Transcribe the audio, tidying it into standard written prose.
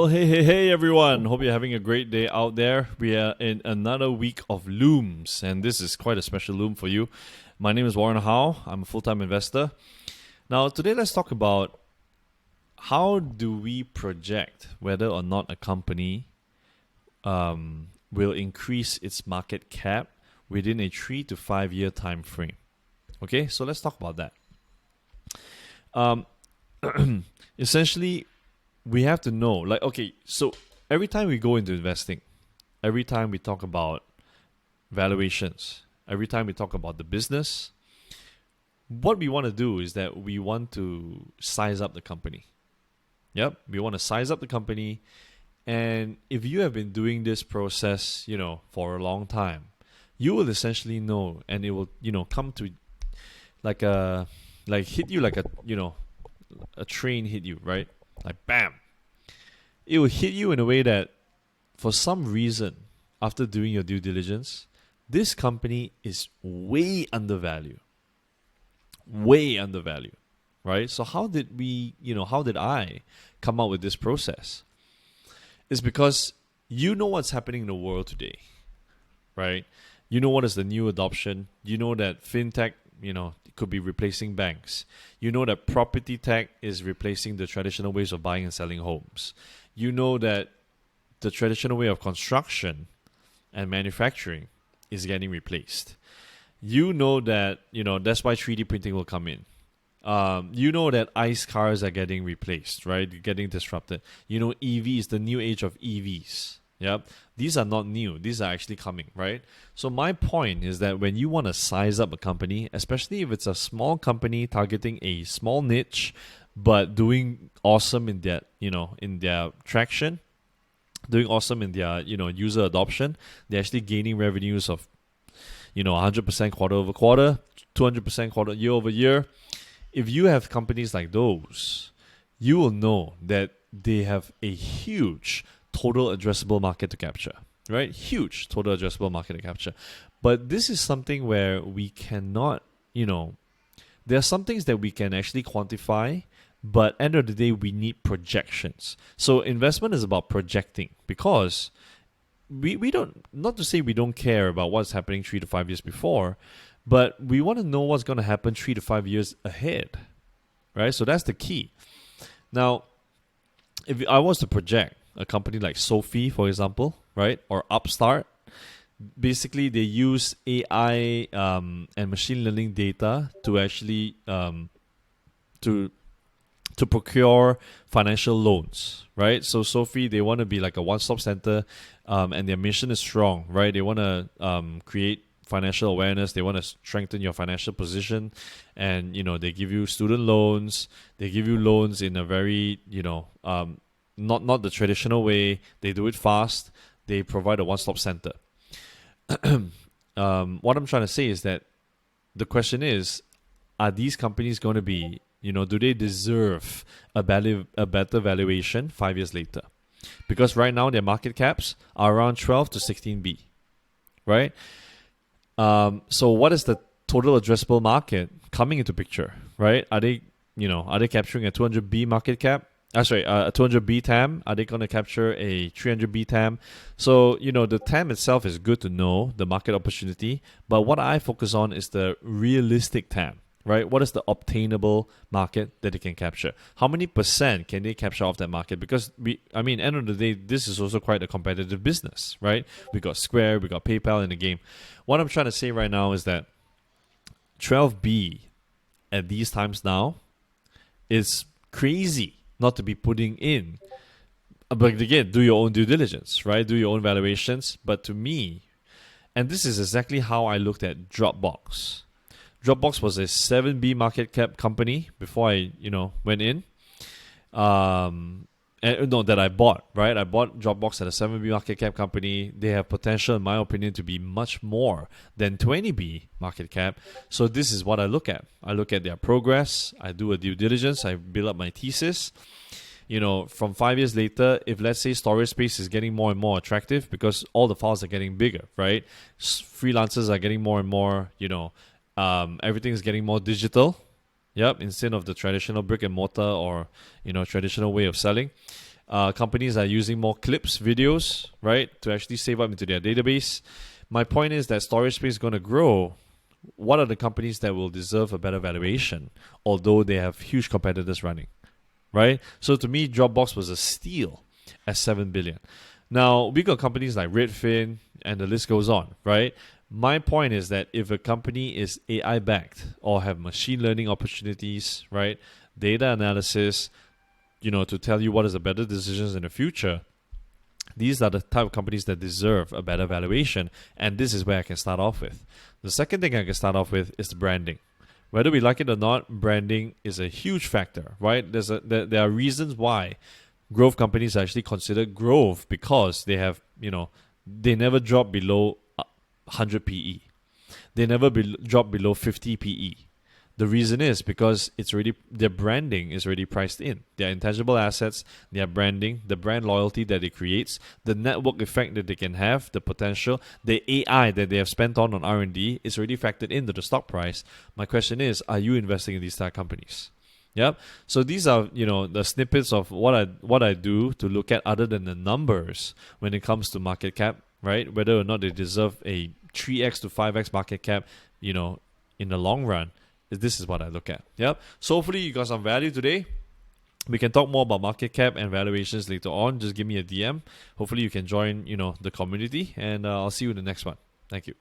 Well, hey, everyone. Hope you're having a great day out there. We are in another week of looms, and this is quite a special loom for you. My name is Warren Howe. I'm a full time investor. Now, today, let's talk about how do we project whether or not a company will increase its market cap within a 3 to 5 year time frame. Okay, so let's talk about that. Essentially, we have to know, so every time we go into investing, every time we talk about valuations, every time we talk about the business, what we want to do is that we want to size up the company. Yep, we want to size up the company. And if you have been doing this process, for a long time, you will essentially know, and it will, come to hit you like a train hit you, right? Like bam. It will hit you in a way that for some reason, after doing your due diligence, this company is way undervalued. Way undervalued, right? So how did I come up with this process? It's because you know what's happening in the world today, right? You know what is the new adoption. You know that fintech, could be replacing banks. You know that property tech is replacing the traditional ways of buying and selling homes. You know that the traditional way of construction and manufacturing is getting replaced. You know that, that's why 3D printing will come in. You know that ICE cars are getting replaced, right? Getting disrupted. EVs, the new age of EVs. Yep. These are not new. These are actually coming, right? So my point is that when you want to size up a company, especially if it's a small company targeting a small niche, but doing awesome in their, in their traction, doing awesome in their, user adoption, they're actually gaining revenues of, 100% quarter over quarter, 200% quarter year over year. If you have companies like those, you will know that they have a huge total addressable market to capture, right? Huge total addressable market to capture. But this is something where we cannot, there are some things that we can actually quantify, but end of the day, we need projections. So investment is about projecting because we don't, not to say we don't care about what's happening 3 to 5 years before, but we want to know what's going to happen 3 to 5 years ahead, right? So that's the key. Now, if I was to project a company like SoFi, for example, right, or Upstart, basically they use AI and machine learning data to actually to procure financial loans, right? So SoFi, they want to be like a one-stop center, and their mission is strong, right? They want to create financial awareness. They want to strengthen your financial position, and they give you student loans. They give you loans in a very not the traditional way. They do it fast. They provide a one-stop center. What I'm trying to say is that the question is, are these companies going to be, do they deserve a better valuation 5 years later? Because right now their market caps are around 12 to 16B, right? So what is the total addressable market coming into picture, right? Are they capturing a 200B market cap? A 200B TAM. Are they going to capture a 300B TAM? So, the TAM itself is good to know, the market opportunity. But what I focus on is the realistic TAM, right? What is the obtainable market that they can capture? How many percent can they capture off that market? Because end of the day, this is also quite a competitive business, right? We got Square, we got PayPal in the game. What I'm trying to say right now is that 12B at these times now is crazy not to be putting in. But again, do your own due diligence, right? Do your own valuations. But to me, and this is exactly how I looked at DropBox. DropBox was a 7B market cap company before I, went in. That I bought, right? I bought DropBox at a 7B market cap company. They have potential, in my opinion, to be much more than 20B market cap. So this is what I look at. I look at their progress. I do a due diligence. I build up my thesis. From 5 years later, if let's say storage space is getting more and more attractive because all the files are getting bigger, right? Freelancers are getting more and more, everything is getting more digital. Yep, instead of the traditional brick and mortar or traditional way of selling. Companies are using more clips, videos, right, to actually save up into their database. My point is that storage space is going to grow. What are the companies that will deserve a better valuation, although they have huge competitors running, right? So to me, Dropbox was a steal at 7 billion. Now, we got companies like Redfin, and the list goes on, right? My point is that if a company is AI backed or have machine learning opportunities, right, data analysis, to tell you what is the better decisions in the future, these are the type of companies that deserve a better valuation, and this is where I can start off with. The second thing I can start off with is the branding. Whether we like it or not, branding is a huge factor, right? There are reasons why growth companies are actually considered growth because they have, they never drop below 100 PE. They never drop below 50 PE. The reason is because their branding is already priced in. Their intangible assets, their branding, the brand loyalty that it creates, the network effect that they can have, the potential, the AI that they have spent on R&D is already factored into the stock price. My question is, are you investing in these type of companies? Yep. So these are, the snippets of what I do to look at other than the numbers when it comes to market cap, right? Whether or not they deserve a 3x to 5x market cap, in the long run. This is what I look at. Yep. So hopefully you got some value today. We can talk more about market cap and valuations later on. Just give me a DM. Hopefully you can join, the community, and I'll see you in the next one. Thank you.